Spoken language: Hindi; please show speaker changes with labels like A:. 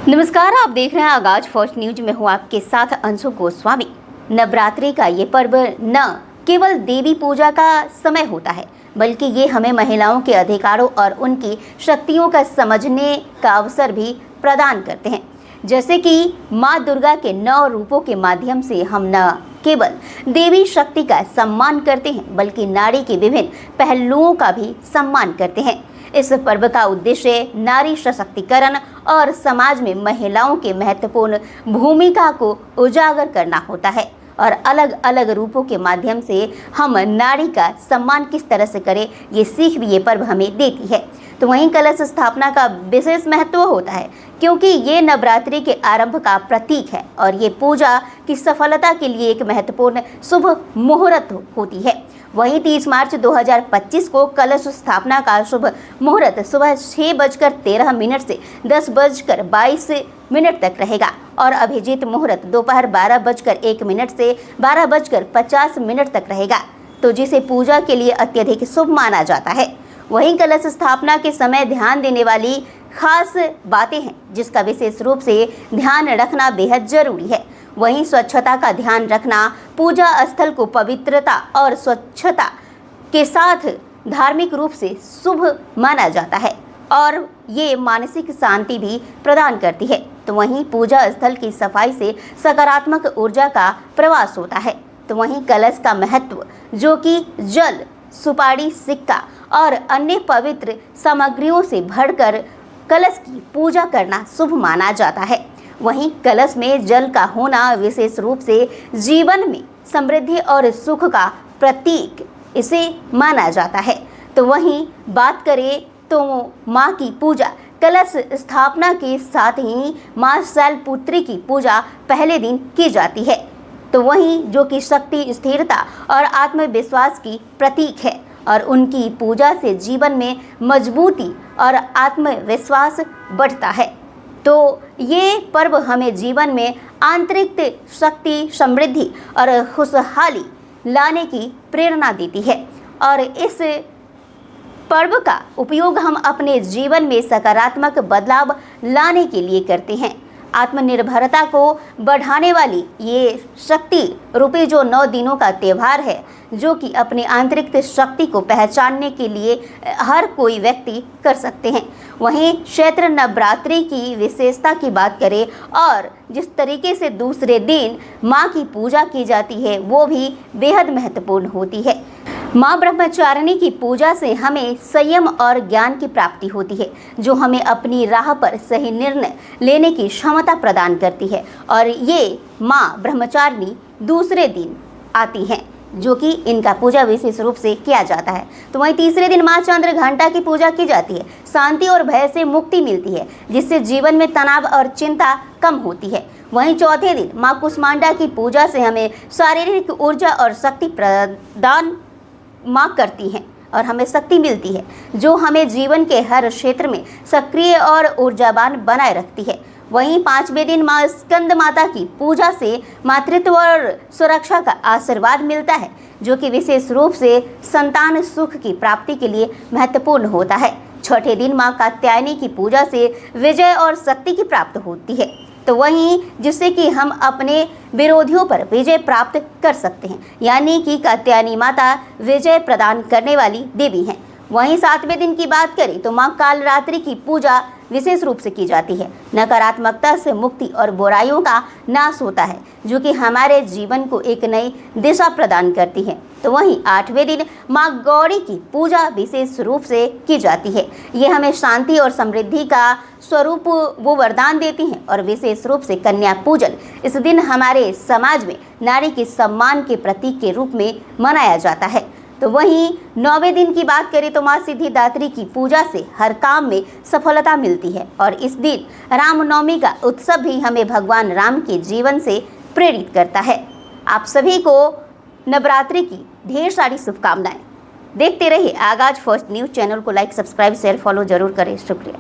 A: नमस्कार, आप देख रहे हैं आगाज फर्स्ट न्यूज में हूँ आपके साथ अंशु गोस्वामी। नवरात्रि का ये पर्व न केवल देवी पूजा का समय होता है, बल्कि ये हमें महिलाओं के अधिकारों और उनकी शक्तियों का समझने का अवसर भी प्रदान करते हैं। जैसे कि माँ दुर्गा के 9 रूपों के माध्यम से हम न केवल देवी शक्ति का सम्मान करते हैं, बल्कि नारी के विभिन्न पहलुओं का भी सम्मान करते हैं। इस पर्व का उद्देश्य नारी सशक्तिकरण और समाज में महिलाओं के महत्वपूर्ण भूमिका को उजागर करना होता है और अलग अलग रूपों के माध्यम से हम नारी का सम्मान किस तरह से करें, ये सीख भी ये पर्व हमें देती है। तो वहीं कलश स्थापना का विशेष महत्व होता है, क्योंकि ये नवरात्रि के आरंभ का प्रतीक है और ये पूजा की सफलता के लिए एक महत्वपूर्ण शुभ मुहूर्त होती है। वहीं 30 मार्च 2025 को कलश स्थापना का शुभ मुहूर्त सुबह 6:13 से 10:22 तक रहेगा और अभिजीत मुहूर्त दोपहर 12:01 से 12:50 तक रहेगा, तो जिसे पूजा के लिए अत्यधिक शुभ माना जाता है। वहीं कलश स्थापना के समय ध्यान देने वाली खास बातें हैं, जिसका विशेष रूप से ध्यान रखना बेहद जरूरी है। वहीं स्वच्छता का ध्यान रखना, पूजा स्थल को पवित्रता और स्वच्छता के साथ धार्मिक रूप से शुभ माना जाता है और ये मानसिक शांति भी प्रदान करती है। तो वहीं पूजा स्थल की सफाई से सकारात्मक ऊर्जा का प्रवास होता है। तो वहीं कलश का महत्व, जो कि जल, सुपारी, सिक्का और अन्य पवित्र सामग्रियों से भरकर कलश की पूजा करना शुभ माना जाता है। वहीं कलश में जल का होना विशेष रूप से जीवन में समृद्धि और सुख का प्रतीक इसे माना जाता है। तो वहीं बात करें तो माँ की पूजा, कलश स्थापना के साथ ही माँ शैलपुत्री की पूजा पहले दिन की जाती है। तो वहीं जो कि शक्ति, स्थिरता और आत्मविश्वास की प्रतीक है और उनकी पूजा से जीवन में मजबूती और आत्मविश्वास बढ़ता है। तो ये पर्व हमें जीवन में आंतरिक शक्ति, समृद्धि और खुशहाली लाने की प्रेरणा देती है और इस पर्व का उपयोग हम अपने जीवन में सकारात्मक बदलाव लाने के लिए करते हैं। आत्मनिर्भरता को बढ़ाने वाली ये शक्ति रूपी जो 9 दिनों का त्यौहार है, जो कि अपनी आंतरिक शक्ति को पहचानने के लिए हर कोई व्यक्ति कर सकते हैं। वहीं क्षेत्र नवरात्रि की विशेषता की बात करें और जिस तरीके से दूसरे दिन माँ की पूजा की जाती है, वो भी बेहद महत्वपूर्ण होती है। माँ ब्रह्मचारिणी की पूजा से हमें संयम और ज्ञान की प्राप्ति होती है, जो हमें अपनी राह पर सही निर्णय लेने की क्षमता प्रदान करती है और ये माँ ब्रह्मचारिणी दूसरे दिन आती हैं, जो कि इनका पूजा विशेष रूप से किया जाता है। तो वहीं तीसरे दिन माँ चंद्र घंटा की पूजा की जाती है। शांति और भय से मुक्ति मिलती है, जिससे जीवन में तनाव और चिंता कम होती है। वहीं चौथे दिन माँ कुष्मांडा की पूजा से हमें शारीरिक ऊर्जा और शक्ति प्रदान माँ करती हैं और हमें शक्ति मिलती है, जो हमें जीवन के हर क्षेत्र में सक्रिय और ऊर्जावान बनाए रखती है। वहीं 5वें दिन माँ स्कंद माता की पूजा से मातृत्व और सुरक्षा का आशीर्वाद मिलता है, जो कि विशेष रूप से संतान सुख की प्राप्ति के लिए महत्वपूर्ण होता है। छठे दिन माँ कात्यायनी की पूजा से विजय और शक्ति की प्राप्ति होती है, तो वहीं जिससे कि हम अपने विरोधियों पर विजय प्राप्त कर सकते हैं, यानी कि कात्यायनी माता विजय प्रदान करने वाली देवी हैं। वहीं 7वें दिन की बात करें तो माँ कालरात्रि की पूजा विशेष रूप से की जाती है। नकारात्मकता से मुक्ति और बुराइयों का नाश होता है, जो कि हमारे जीवन को एक नई दिशा प्रदान करती है। तो वहीं 8वें दिन माँ गौरी की पूजा विशेष रूप से की जाती है। ये हमें शांति और समृद्धि का स्वरूप वो वरदान देती हैं और विशेष रूप से कन्या पूजन इस दिन हमारे समाज में नारी के सम्मान के प्रतीक के रूप में मनाया जाता है। तो वहीं 9वें दिन की बात करें तो माँ सिद्धिदात्री की पूजा से हर काम में सफलता मिलती है और इस दिन रामनवमी का उत्सव भी हमें भगवान राम के जीवन से प्रेरित करता है। आप सभी को नवरात्रि की ढेर सारी शुभकामनाएं। देखते रहिए आगाज फर्स्ट न्यूज चैनल को लाइक, सब्सक्राइब, शेयर, फॉलो जरूर करें। शुक्रिया।